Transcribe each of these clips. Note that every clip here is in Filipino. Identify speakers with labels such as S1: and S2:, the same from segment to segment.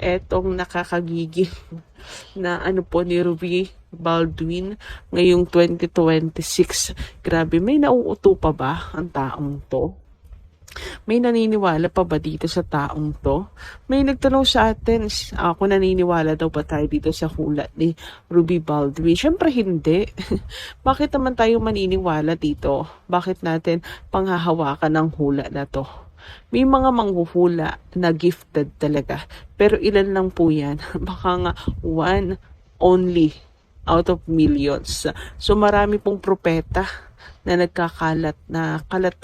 S1: Etong nakakagigil na ano po ni Ruby Baldwin ngayong 2026. Grabe, may nauuto pa ba ang taong to? May naniniwala pa ba dito sa taong to? May nagtanong sa atin, ako naniniwala daw ba tayo dito sa hula ni Ruby Baldwin? Siyempre hindi. Bakit naman tayo maniniwala dito? Bakit natin panghahawakan ng hula na to? May mga manghuhula na gifted talaga. Pero ilan lang po yan. Baka nga one only out of millions. So marami pong propeta na nagkakalat na kalat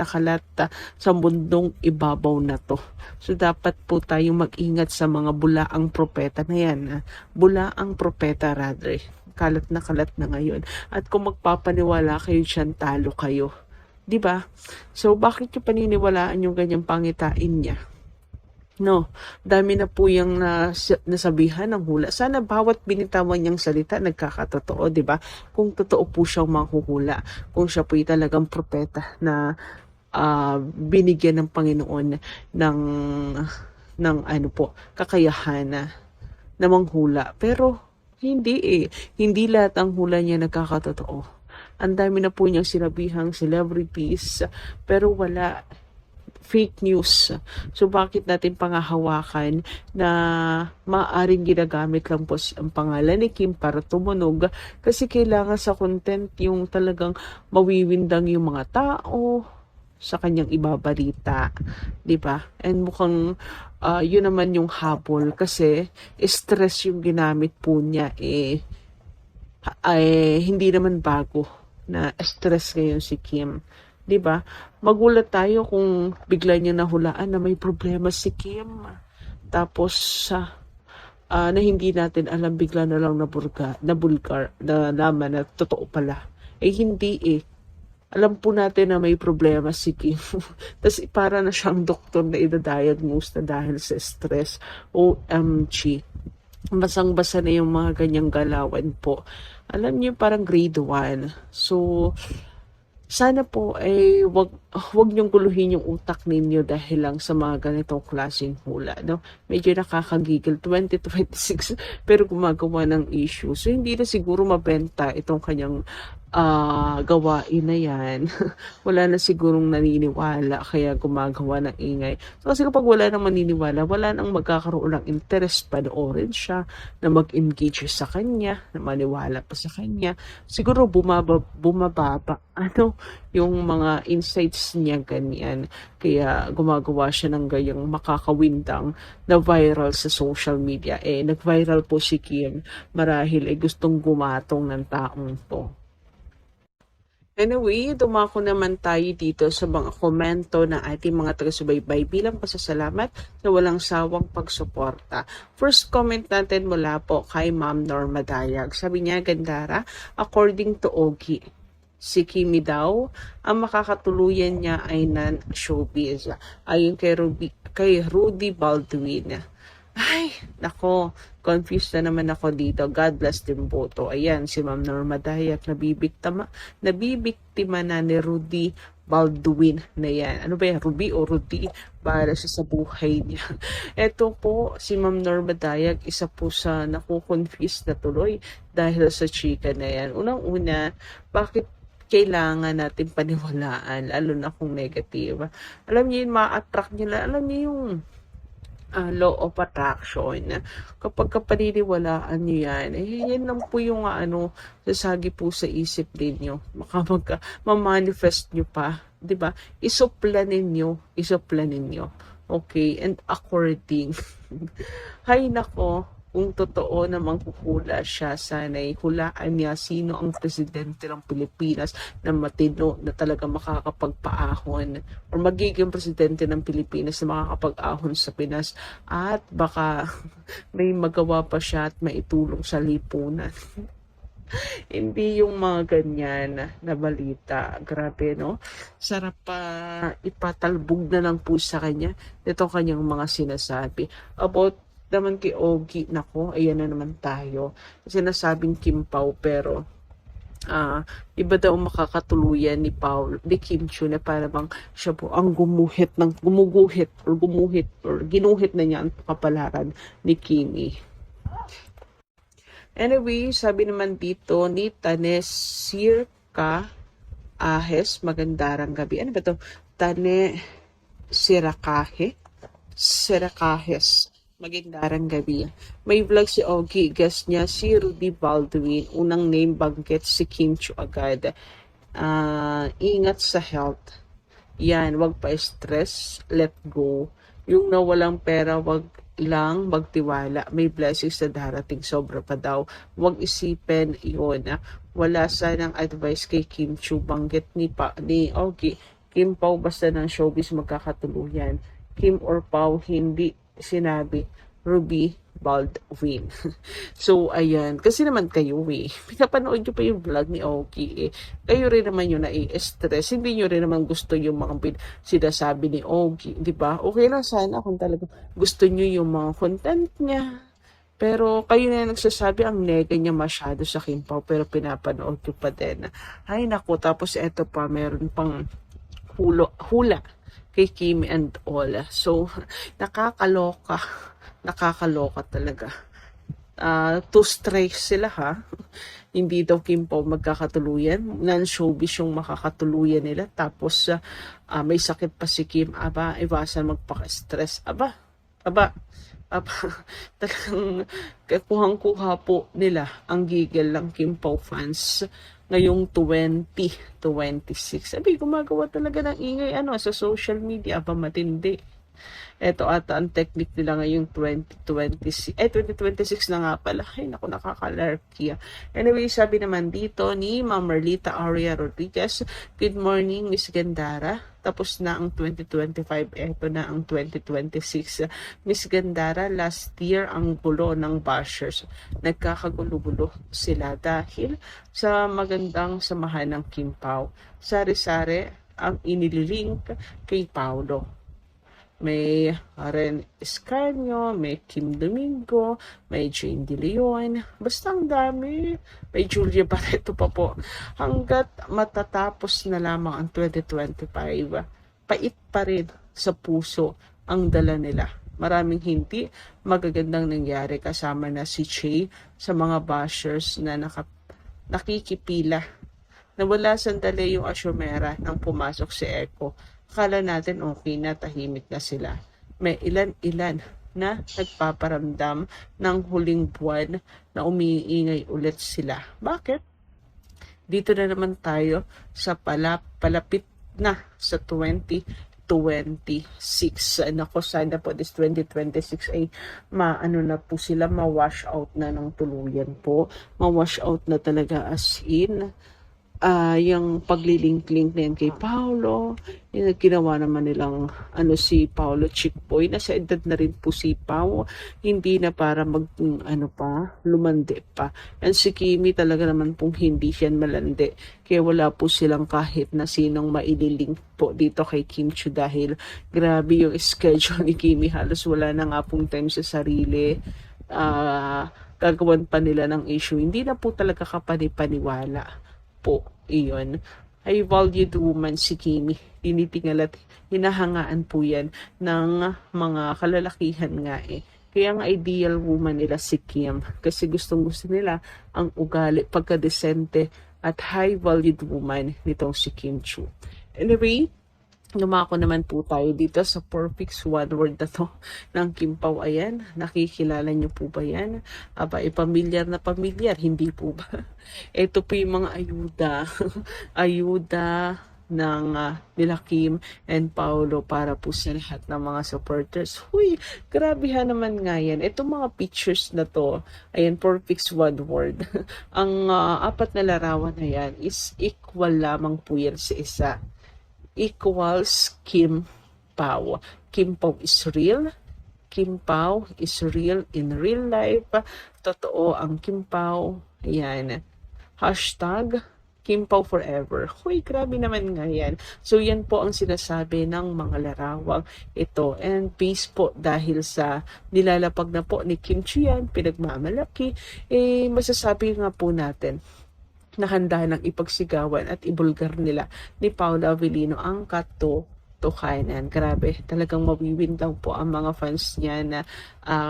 S1: sa mundong ibabaw na to. So dapat po tayong mag-ingat sa mga bulaang propeta na yan. Bulaang propeta rather. Kalat na ngayon. At kung magpapaniwala kayo dyan, talo kayo. 'Di ba? So bakit yung paniniwalaan yung ganyang pangitain niya? No, dami na po yung nasabihan ng hula. Sana bawat binitawan niyang salita nagkakatotoo, 'di ba? Kung totoo po siyang manghuhula, kung siya po talagang propeta na binigyan ng Panginoon ng ano po, kakayahan na manghula. Pero hindi Hindi lahat ang hula niya nagkakatotoo. Ang dami na po niyang sinabihang celebrities, pero wala, fake news. So bakit natin pangahawakan na maaaring ginagamit lang po ang pangalan ni Kim para tumunog? Kasi kailangan sa content yung talagang mawiwindang yung mga tao sa kanyang ibabalita, 'di ba? And mukhang yun naman yung habol kasi stress yung ginamit po niya ay hindi naman bago na stress ngayon si Kim. 'Di ba? Magulat tayo kung bigla niya nahulaan na may problema si Kim. Tapos na hindi natin alam, bigla na lang nabulgar na naman na totoo pala. Hindi Alam po natin na may problema si Kim. Tapos para na siyang doktor na idadiagnose na dahil sa stress. OMG. Basang-basa na yung mga ganyang galawan po. Alam niyo, parang grade 1. So, sana po ay wag niyong guluhin yung utak ninyo dahil lang sa mga ganitong klaseng hula, no? Medyo nakakagigil 2026 pero gumagawa ng issue. So hindi na siguro mabenta itong kanyang gawain na yan. Wala na sigurong naniniwala kaya gumagawa ng ingay. So kasi kapag wala nang maniniwala, wala nang magkakaroon ng interest panoorin siya, na mag-engage sa kanya, na maniwala pa sa kanya. Siguro bumababa yung mga insights niya ganyan. Kaya gumagawa siya ng gayang makakawindang na viral sa social media. Nag-viral po si Kim marahil gustong gumatong ng taong to. Anyway, dumako naman tayo dito sa mga komento ng ating mga taga-subaybay bilang pasasalamat sa walang sawang pagsuporta. First comment natin mula po kay Ma'am Norma Dayag. Sabi niya, Gandara, according to Ogie, si Kimi daw, ang makakatuluyan niya ay non-showbiz. Ayon kay Rudy Baldwin. Ay, nako, confused na naman ako dito. God bless din boto. Ayan, si Ma'am Norma Dayak, nabibiktima na ni Rudy Baldwin na yan. Ano ba yan? Ruby o Rudy? Para sa buhay niya. Ito po, si Ma'am Norma Dayak, isa po sa nakukonfuse na tuloy dahil sa chika na yan. Unang-una, bakit kailangan natin paniwalaan, lalo na kung negative? Alam niyo yun, ma-attract nila. Alam niyo yung law of attraction. Kapag kapaniniwalaan nyo yan, yan lang po yung sasagi po sa isip ninyo. Mamanifest nyo pa, di ba? Isoplanin nyo. Okay, and according. Hay nako, kung totoo namang huhula siya, sana'y hulaan niya sino ang presidente ng Pilipinas na matino na talaga makakapagpaahon or magiging presidente ng Pilipinas na makakapag-ahon sa Pinas at baka may magawa pa siya at maitulong sa lipunan. Hindi yung mga ganyan na balita. Grabe, no? Sarap pa ipatalbog na lang po sa kanya ito kanyang mga sinasabi. About naman kay Ogie, nako, ayan na naman tayo. Sinasabing Kim Pao, pero Iba daw ang makakatuluyan ni Kim Chiu na para bang siya po ang gumuguhit or ginuhit na niya ang kapalaran ni Kimi. Anyway, sabi naman dito ni Tanesir Ka Ahes, magandarang gabi. Ano ba to? Tane Sirakahe? Sirakahes. Magandarang gabi. May vlog si Ogie, guest niya si Rudy Baldwin. Unang name banggit si Kim Chiu agad. Ingat sa health. Yan, wag pa stress, let go. Yung nawalang pera, wag lang magtiwala. May blessings na darating, sobra pa daw. Wag isipin yun. Wala sanang advice kay Kim Chiu. Banggit ni Ogie. Kim Pao basta ng showbiz magkakatuluyan. Kim or Pao hindi sinabi. Ruby Baldwin. So, ayan. Kasi naman kayo pinapanood nyo pa yung vlog ni Ogie Kayo rin naman yung nai-stress. Hindi nyo rin naman gusto yung mga sinasabi ni Ogie. Di ba? Okay lang sana kung talaga gusto nyo yung mga content niya. Pero kayo na nagsasabi ang nega niya masyado sa Kim Pao pero pinapanood nyo pa din. Ay naku, tapos eto pa, meron pang hula kay Kim and all. So, nakakaloka talaga. Two strikes sila Hindi daw Kim Pao magkakatuluyan. Non-showbiz yung makakatuluyan nila. Tapos may sakit pa si Kim. Iwasan magpaka-stress. Aba. Talagang kuhang-kuha po nila ang gigil ng Kim Pao fans ngayong 2026. Gumagawa talaga ng ingay sa social media. Matindi. Ito ata ang technique nila ngayong 2026. 2026 na nga pala. Ay, naku, nakakalarkya. Anyway, sabi naman dito ni Ma'am Merlita Aria Rodriguez, good morning, Miss Gandara. Tapos na ang 2025, eto na ang 2026. Miss Gandara, last year ang gulo ng bashers. Nagkakagulo-gulo sila dahil sa magandang samahan ng Kim Pao. Sari-sari ang inililink kay Paolo. May Aren Escanio, may Kim Domingo, may Jane De Leon. Basta ang dami. May Julia Barreto pa po. Hanggat matatapos na lamang ang 2025, pait pa rin sa puso ang dala nila. Maraming hindi magagandang nangyari kasama na si Che sa mga bashers na nakikipila. Nawala sandali yung asyomera nang pumasok si Echo. Akala natin okay na, tahimik na sila. May ilan-ilan na nagpaparamdam ng huling buwan na umiingay ulit sila. Bakit? Dito na naman tayo sa palapit na sa 2026. Nako, sana po this 2026 ay na po sila, ma-wash out na ng tuluyan po. Ma-wash out na talaga as in. Yung paglilink-link na yan kay Paolo, yung ginawa naman nilang si Paolo Chickboy, nasa edad na rin po si Pao, hindi na para lumandi pa. And si Kimi talaga naman pong hindi siya malandi, kaya wala po silang kahit na sinong maililink po dito kay Kim Chiu dahil grabe yung schedule ni Kimi, halos wala na nga pong time sa sarili. Gagawan pa nila ng issue, hindi na po talaga kapanipaniwala po iyon. High valued woman si Kimi. Tinitingal at hinahangaan po yan ng mga kalalakihan nga Kaya ang ideal woman nila si Kim. Kasi gustong gusto nila ang ugali, pagkadesente at high valued woman nitong si Kim Chiu. Anyway, lumako naman po tayo dito sa perfect one word na to ng Kim Pao. Ayan, nakikilala niyo po ba yan? Pamilyar na pamilyar, hindi po ba? Ito po yung mga ayuda ng nila Kim and Paolo para po sa lahat ng mga supporters. Huy, grabe naman nga yan. Itong mga pictures na to, ayan, perfect one word. Ang apat na larawan na yan is equal lamang po yan sa isa. Equals Kim Pao. Kim Pao is real. Kim Pao is real in real life. Totoo ang Kim Pao. Ayan. Hashtag Kim Pao forever. Huy, grabe naman nga yan. So, yan po ang sinasabi ng mga larawang ito. And peace po dahil sa nilalapag na po ni Kim Chiu yan, pinagmamalaki. Masasabi nga po natin, na handa ng ipagsigawan at ibulgar nila ni Paula Avellino ang katotohanan. Grabe, talagang mawiwin daw po ang mga fans niya na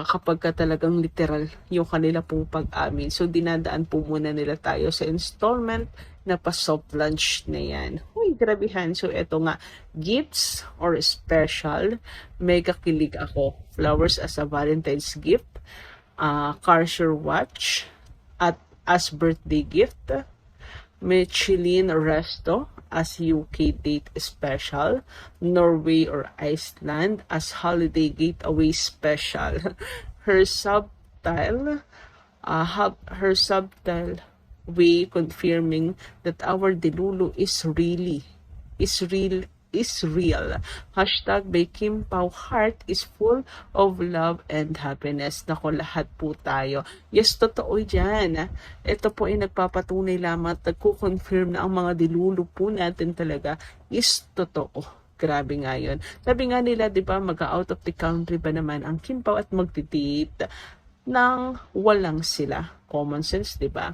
S1: kapag ka talagang literal yung kanila pong pag-amin. So dinadaan po muna nila tayo sa installment na pa-soft lunch na yan. Uy, grabihan. So eto nga, gifts or special, mega kilig ako. Flowers as a Valentine's gift, Cartier watch, at as birthday gift, Michelin Resto as UK date special, Norway or Iceland as holiday getaway special. Her subtle, her subtle way confirming that our Delulu is real. Hashtag by Kim Pao Heart is full of love and happiness. Nako, lahat po tayo. Yes, totoo yan. Ito po ay nagpapatunay lamang at nagko-confirm na ang mga Delulu po natin talaga is totoo. Grabe nga yun. Sabi nga nila, di ba, mag-out of the country ba naman ang Kim Pao at magti-date nang walang sila. Common sense, di ba?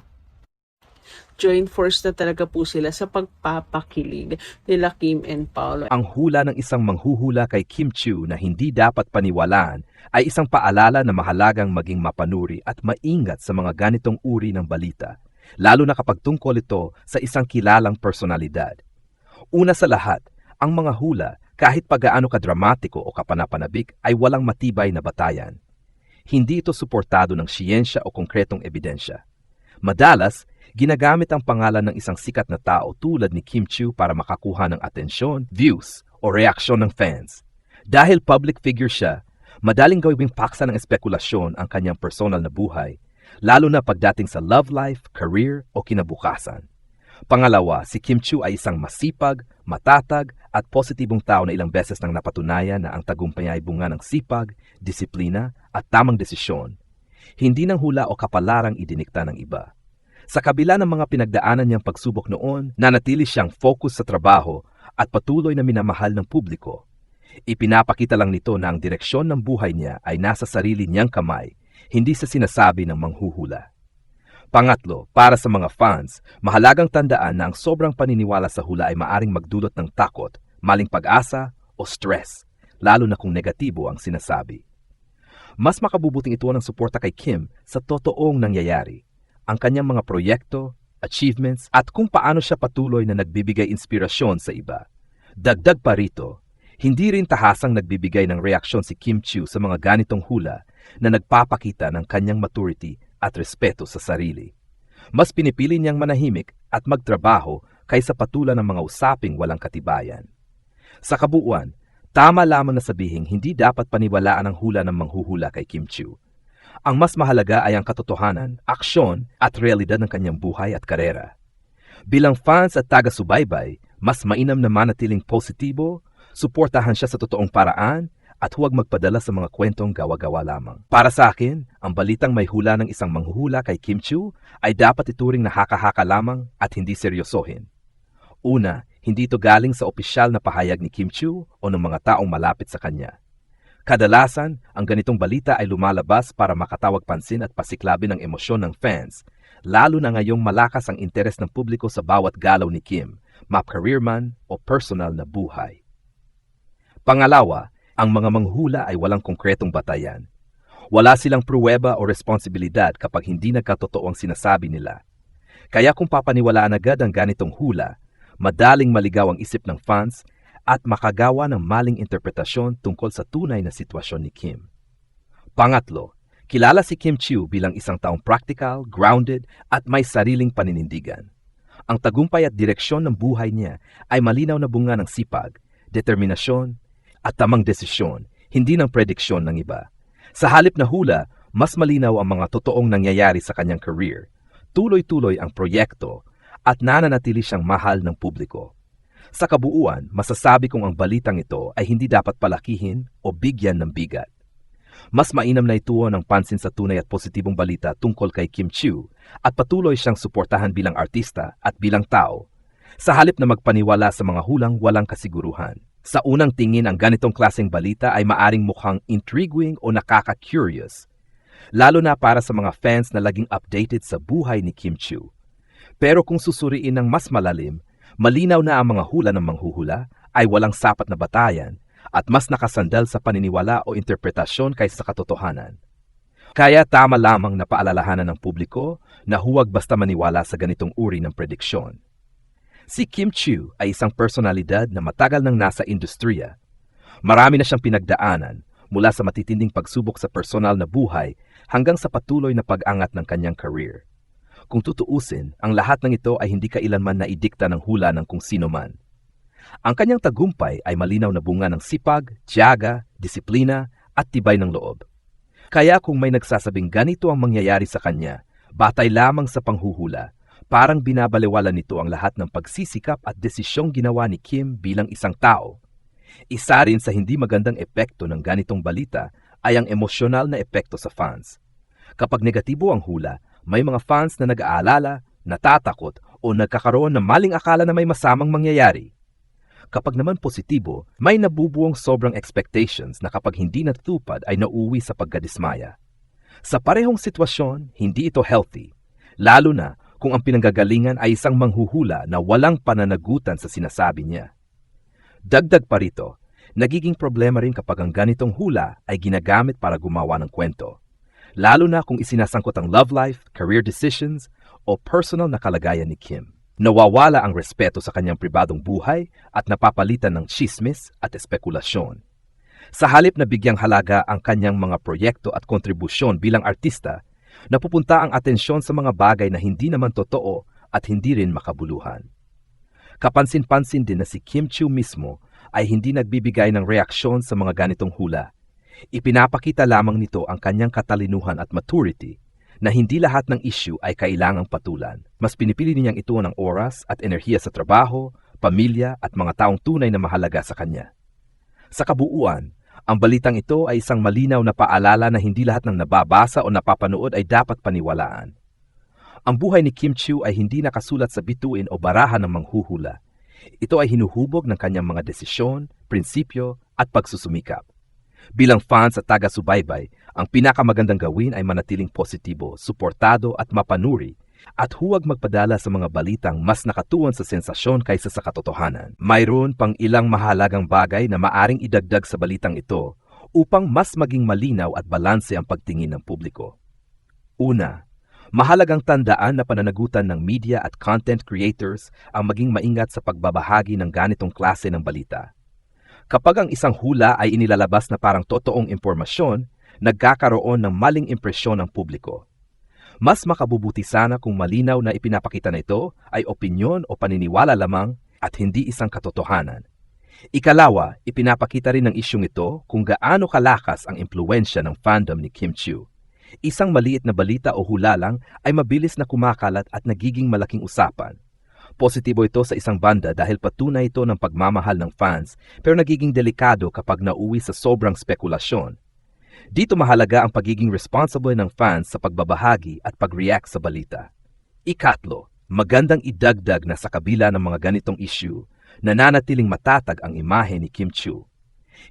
S1: Join force na talaga po sila sa pagpapakilig nila Kim and Paolo.
S2: Ang hula ng isang manghuhula kay Kim Chiu na hindi dapat paniwalaan ay isang paalala na mahalagang maging mapanuri at maingat sa mga ganitong uri ng balita, lalo na kapag tungkol ito sa isang kilalang personalidad. Una sa lahat, ang mga hula, kahit pagaano kadramatiko o kapanapanabik, ay walang matibay na batayan. Hindi ito suportado ng siyensya o konkretong ebidensya. Madalas, ginagamit ang pangalan ng isang sikat na tao tulad ni Kim Chiu para makakuha ng atensyon, views, o reaksyon ng fans. Dahil public figure siya, madaling gawing paksa ng espekulasyon ang kanyang personal na buhay, lalo na pagdating sa love life, career, o kinabukasan. Pangalawa, si Kim Chiu ay isang masipag, matatag, at positibong tao na ilang beses nang napatunayan na ang tagumpay ay bunga ng sipag, disiplina, at tamang desisyon. Hindi ng hula o kapalarang idinikta ng iba. Sa kabila ng mga pinagdaanan niyang pagsubok noon, nanatili siyang focus sa trabaho at patuloy na minamahal ng publiko. Ipinapakita lang nito na ang direksyon ng buhay niya ay nasa sarili niyang kamay, hindi sa sinasabi ng manghuhula. Pangatlo, para sa mga fans, mahalagang tandaan na ang sobrang paniniwala sa hula ay maaring magdulot ng takot, maling pag-asa o stress, lalo na kung negatibo ang sinasabi. Mas makabubuting ito ng suporta kay Kim sa totoong nangyayari, ang kanyang mga proyekto, achievements, at kung paano siya patuloy na nagbibigay inspirasyon sa iba. Dagdag pa rito, hindi rin tahasang nagbibigay ng reaksyon si Kim Chiu sa mga ganitong hula na nagpapakita ng kanyang maturity at respeto sa sarili. Mas pinipili niyang manahimik at magtrabaho kaysa patulan ng mga usaping walang katibayan. Sa kabuuan, tama lamang na sabihing hindi dapat paniwalaan ang hula ng manghuhula kay Kim Chiu. Ang mas mahalaga ay ang katotohanan, aksyon at realidad ng kanyang buhay at karera. Bilang fans at taga-subaybay, mas mainam na manatiling positibo, suportahan siya sa totoong paraan, at huwag magpadala sa mga kwentong gawa-gawa lamang. Para sa akin, ang balitang may hula ng isang manghuhula kay Kim Chiu ay dapat ituring na haka-haka lamang at hindi seryosohin. Una, hindi ito galing sa opisyal na pahayag ni Kim Chiu o ng mga taong malapit sa kanya. Kadalasan, ang ganitong balita ay lumalabas para makatawag pansin at pasiklabin ang emosyon ng fans, lalo na ngayong malakas ang interes ng publiko sa bawat galaw ni Kim, ma-career man o personal na buhay. Pangalawa, ang mga manghula ay walang konkretong batayan. Wala silang pruweba o responsibilidad kapag hindi nagkatotoo ang sinasabi nila. Kaya kung papaniwalaan agad ang ganitong hula, madaling maligaw ang isip ng fans at makagawa ng maling interpretasyon tungkol sa tunay na sitwasyon ni Kim. Pangatlo, kilala si Kim Chiu bilang isang taong practical, grounded at may sariling paninindigan. Ang tagumpay at direksyon ng buhay niya ay malinaw na bunga ng sipag, determinasyon at tamang desisyon, hindi ng prediksyon ng iba. Sa halip na hula, mas malinaw ang mga totoong nangyayari sa kanyang career. Tuloy-tuloy ang proyekto at nananatili siyang mahal ng publiko. Sa kabuuan, masasabi kong ang balitang ito ay hindi dapat palakihin o bigyan ng bigat. Mas mainam na ituon ang pansin sa tunay at positibong balita tungkol kay Kim Chiu at patuloy siyang suportahan bilang artista at bilang tao, sa halip na magpaniwala sa mga hulang walang kasiguruhan. Sa unang tingin, ang ganitong klaseng balita ay maaring mukhang intriguing o nakaka-curious, lalo na para sa mga fans na laging updated sa buhay ni Kim Chiu. Pero kung susuriin ng mas malalim, malinaw na ang mga hula ng manghuhula ay walang sapat na batayan at mas nakasandal sa paniniwala o interpretasyon kaysa sa katotohanan. Kaya tama lamang na paalalahanan ng publiko na huwag basta maniwala sa ganitong uri ng prediksyon. Si Kim Chiu ay isang personalidad na matagal nang nasa industriya. Marami na siyang pinagdaanan mula sa matitinding pagsubok sa personal na buhay hanggang sa patuloy na pag-angat ng kanyang career. Kung tutuusin, ang lahat ng ito ay hindi kailanman naidikta ng hula ng kung sino man. Ang kanyang tagumpay ay malinaw na bunga ng sipag, tiyaga, disiplina at tibay ng loob. Kaya kung may nagsasabing ganito ang mangyayari sa kanya, batay lamang sa panghuhula, parang binabaliwala nito ang lahat ng pagsisikap at desisyong ginawa ni Kim bilang isang tao. Isa rin sa hindi magandang epekto ng ganitong balita ay ang emosyonal na epekto sa fans. Kapag negatibo ang hula, may mga fans na nag-aalala, natatakot o nagkakaroon ng maling akala na may masamang mangyayari. Kapag naman positibo, may nabubuong sobrang expectations na kapag hindi natutupad ay nauuwi sa pagkadismaya. Sa parehong sitwasyon, hindi ito healthy, lalo na kung ang pinanggagalingan ay isang manghuhula na walang pananagutan sa sinasabi niya. Dagdag pa rito, nagiging problema rin kapag ang ganitong hula ay ginagamit para gumawa ng kwento, lalo na kung isinasangkot ang love life, career decisions, o personal na kalagayan ni Kim. Nawawala ang respeto sa kanyang pribadong buhay at napapalitan ng chismis at espekulasyon. Sa halip na bigyang halaga ang kanyang mga proyekto at kontribusyon bilang artista, napupunta ang atensyon sa mga bagay na hindi naman totoo at hindi rin makabuluhan. Kapansin-pansin din na si Kim Chiu mismo ay hindi nagbibigay ng reaksyon sa mga ganitong hula. Ipinapakita lamang nito ang kanyang katalinuhan at maturity na hindi lahat ng issue ay kailangang patulan. Mas pinipili niyang ituon ng oras at enerhiya sa trabaho, pamilya at mga taong tunay na mahalaga sa kanya. Sa kabuuan, ang balitang ito ay isang malinaw na paalala na hindi lahat ng nababasa o napapanood ay dapat paniwalaan. Ang buhay ni Kim Chiu ay hindi nakasulat sa bituin o barahan ng manghuhula. Ito ay hinuhubog ng kanyang mga desisyon, prinsipyo at pagsusumikap. Bilang fans at taga-subaybay, ang pinakamagandang gawin ay manatiling positibo, suportado at mapanuri at huwag magpadala sa mga balitang mas nakatuon sa sensasyon kaysa sa katotohanan. Mayroon pang ilang mahalagang bagay na maaring idagdag sa balitang ito upang mas maging malinaw at balanse ang pagtingin ng publiko. Una, mahalagang tandaan na pananagutan ng media at content creators ang maging maingat sa pagbabahagi ng ganitong klase ng balita. Kapag ang isang hula ay inilalabas na parang totoong impormasyon, nagkakaroon ng maling impresyon ang publiko. Mas makabubuti sana kung malinaw na ipinapakita na ito ay opinyon o paniniwala lamang at hindi isang katotohanan. Ikalawa, ipinapakita rin ng isyong ito kung gaano kalakas ang impluwensya ng fandom ni Kim Chiu. Isang maliit na balita o hula lang ay mabilis na kumakalat at nagiging malaking usapan. Positibo ito sa isang banda dahil patunay ito ng pagmamahal ng fans pero nagiging delikado kapag nauwi sa sobrang spekulasyon. Dito mahalaga ang pagiging responsible ng fans sa pagbabahagi at pag-react sa balita. Ikatlo, magandang idagdag na sa kabila ng mga ganitong issue, nananatiling matatag ang imahe ni Kim Chiu.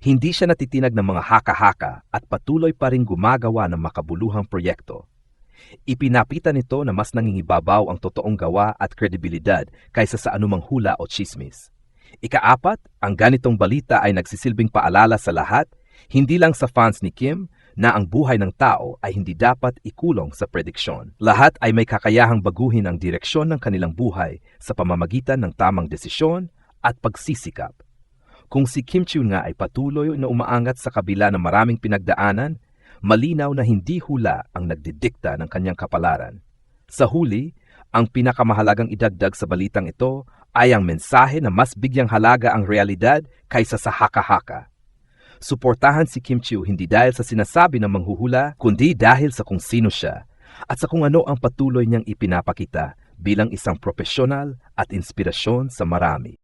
S2: Hindi siya natitinag ng mga haka-haka at patuloy pa rin gumagawa ng makabuluhang proyekto. Ipinapita nito na mas nangingibabaw ang totoong gawa at kredibilidad kaysa sa anumang hula o chismis. Ikaapat, ang ganitong balita ay nagsisilbing paalala sa lahat, hindi lang sa fans ni Kim, na ang buhay ng tao ay hindi dapat ikulong sa prediksyon. Lahat ay may kakayahang baguhin ang direksyon ng kanilang buhay sa pamamagitan ng tamang desisyon at pagsisikap. Kung si Kim Chiu nga ay patuloy na umaangat sa kabila ng maraming pinagdaanan, malinaw na hindi hula ang nagdidikta ng kanyang kapalaran. Sa huli, ang pinakamahalagang idagdag sa balitang ito ay ang mensahe na mas bigyang halaga ang realidad kaysa sa haka-haka. Suportahan si Kim Chiu hindi dahil sa sinasabi ng manghuhula, kundi dahil sa kung sino siya at sa kung ano ang patuloy niyang ipinapakita bilang isang profesional at inspirasyon sa marami.